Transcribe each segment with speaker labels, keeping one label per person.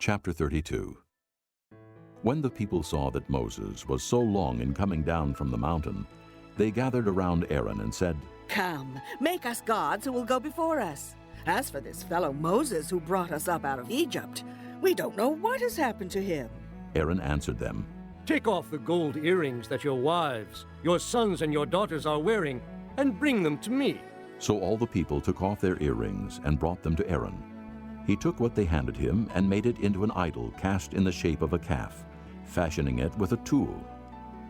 Speaker 1: Chapter 32. When the people saw that Moses was so long in coming down from the mountain, they gathered around Aaron and said,
Speaker 2: "Come, make us gods who will go before us. As for this fellow Moses who brought us up out of Egypt, we don't know what has happened to him."
Speaker 1: Aaron answered them,
Speaker 3: Take off the gold earrings that your wives, your sons and your daughters are wearing, and bring them to me.
Speaker 1: So all the people took off their earrings and brought them to Aaron. He took what they handed him and made it into an idol cast in the shape of a calf, fashioning it with a tool.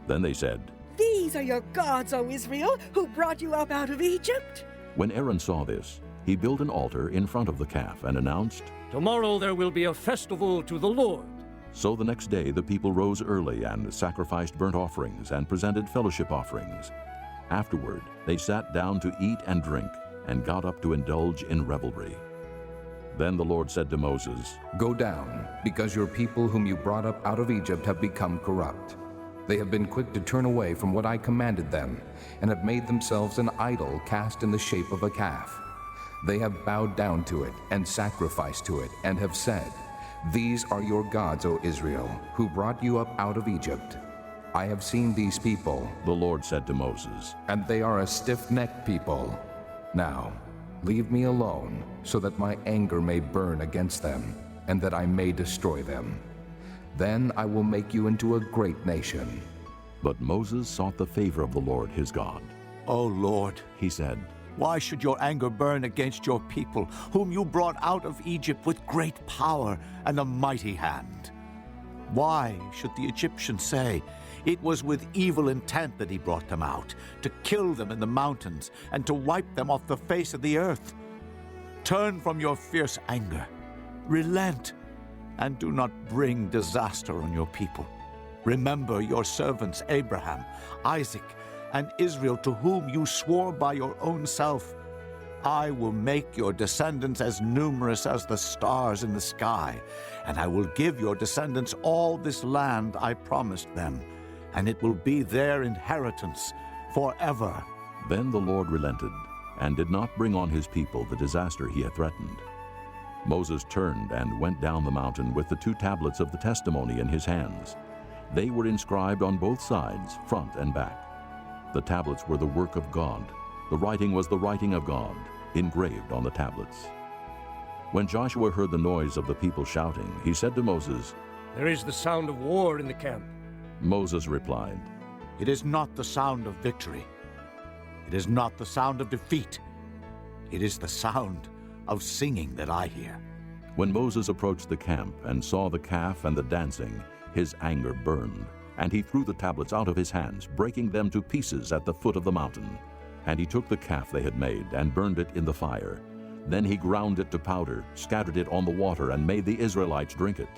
Speaker 1: Then they said,
Speaker 2: "These are your gods, O Israel, who brought you up out of Egypt."
Speaker 1: When Aaron saw this, he built an altar in front of the calf and announced,
Speaker 3: Tomorrow there will be a festival to the Lord.
Speaker 1: So the next day the people rose early and sacrificed burnt offerings and presented fellowship offerings. Afterward they sat down to eat and drink and got up to indulge in revelry. Then the Lord said to Moses,
Speaker 4: Go down, because your people whom you brought up out of Egypt have become corrupt. They have been quick to turn away from what I commanded them, and have made themselves an idol cast in the shape of a calf. They have bowed down to it and sacrificed to it, and have said, These are your gods, O Israel, who brought you up out of Egypt. I have seen these people,
Speaker 1: the Lord said to Moses,
Speaker 4: and they are a stiff-necked people. Now, leave me alone, so that my anger may burn against them, and that I may destroy them. Then I will make you into a great nation.
Speaker 1: But Moses sought the favor of the Lord his God.
Speaker 5: O Lord,
Speaker 1: He said,
Speaker 5: why should your anger burn against your people, whom you brought out of Egypt with great power and a mighty hand? Why should the Egyptians say, it was with evil intent that he brought them out, to kill them in the mountains and to wipe them off the face of the earth? Turn from your fierce anger, relent, and do not bring disaster on your people. Remember your servants Abraham, Isaac, and Israel, to whom you swore by your own self, I will make your descendants as numerous as the stars in the sky, and I will give your descendants all this land I promised them, and it will be their inheritance forever."
Speaker 1: Then the Lord relented and did not bring on his people the disaster he had threatened. Moses turned and went down the mountain with the 2 tablets of the testimony in his hands. They were inscribed on both sides, front and back. The tablets were the work of God. The writing was the writing of God, engraved on the tablets. When Joshua heard the noise of the people shouting, he said to Moses,
Speaker 3: There is the sound of war in the camp.
Speaker 1: Moses replied,
Speaker 5: It is not the sound of victory. It is not the sound of defeat. It is the sound of singing that I hear.
Speaker 1: When Moses approached the camp and saw the calf and the dancing, his anger burned, and he threw the tablets out of his hands, breaking them to pieces at the foot of the mountain. And he took the calf they had made and burned it in the fire. Then he ground it to powder, scattered it on the water, and made the Israelites drink it.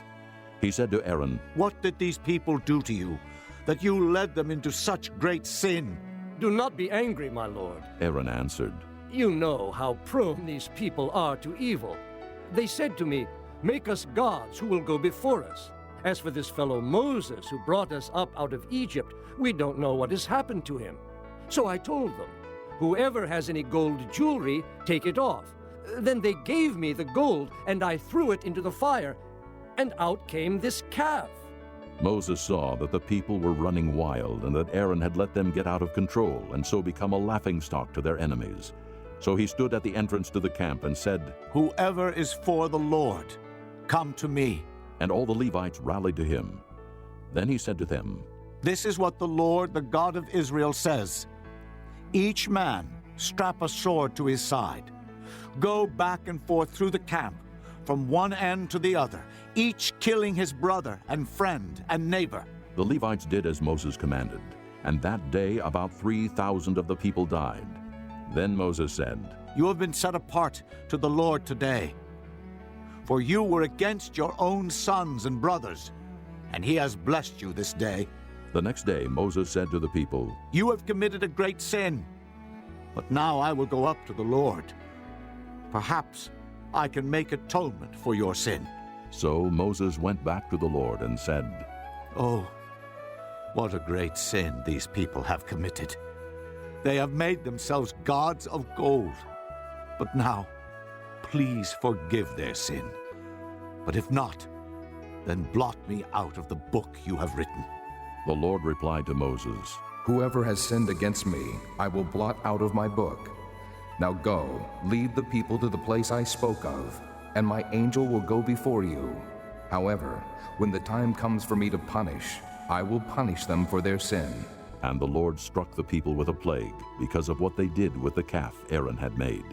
Speaker 1: He said to Aaron,
Speaker 5: What did these people do to you, that you led them into such great sin?
Speaker 3: Do not be angry, my lord.
Speaker 1: Aaron answered,
Speaker 3: You know how prone these people are to evil. They said to me, Make us gods who will go before us. As for this fellow Moses who brought us up out of Egypt, we don't know what has happened to him. So I told them, Whoever has any gold jewelry, take it off. Then they gave me the gold, and I threw it into the fire, and out came this calf.
Speaker 1: Moses saw that the people were running wild and that Aaron had let them get out of control and so become a laughingstock to their enemies. So he stood at the entrance to the camp and said,
Speaker 5: Whoever is for the Lord, come to me.
Speaker 1: And all the Levites rallied to him. Then he said to them,
Speaker 5: This is what the Lord, the God of Israel, says. Each man strap a sword to his side. Go back and forth through the camp, from one end to the other, each killing his brother and friend and neighbor.
Speaker 1: The Levites did as Moses commanded, and that day about 3,000 of the people died. Then Moses said,
Speaker 5: You have been set apart to the Lord today, for you were against your own sons and brothers, and he has blessed you this day.
Speaker 1: The next day Moses said to the people,
Speaker 5: You have committed a great sin, but now I will go up to the Lord. Perhaps I can make atonement for your sin.
Speaker 1: So Moses went back to the Lord and said,
Speaker 5: Oh, what a great sin these people have committed. They have made themselves gods of gold. But now, please forgive their sin. But if not, then blot me out of the book you have written.
Speaker 1: The Lord replied to Moses,
Speaker 4: Whoever has sinned against me, I will blot out of my book. Now go, lead the people to the place I spoke of, and my angel will go before you. However, when the time comes for me to punish, I will punish them for their sin.
Speaker 1: And the Lord struck the people with a plague because of what they did with the calf Aaron had made.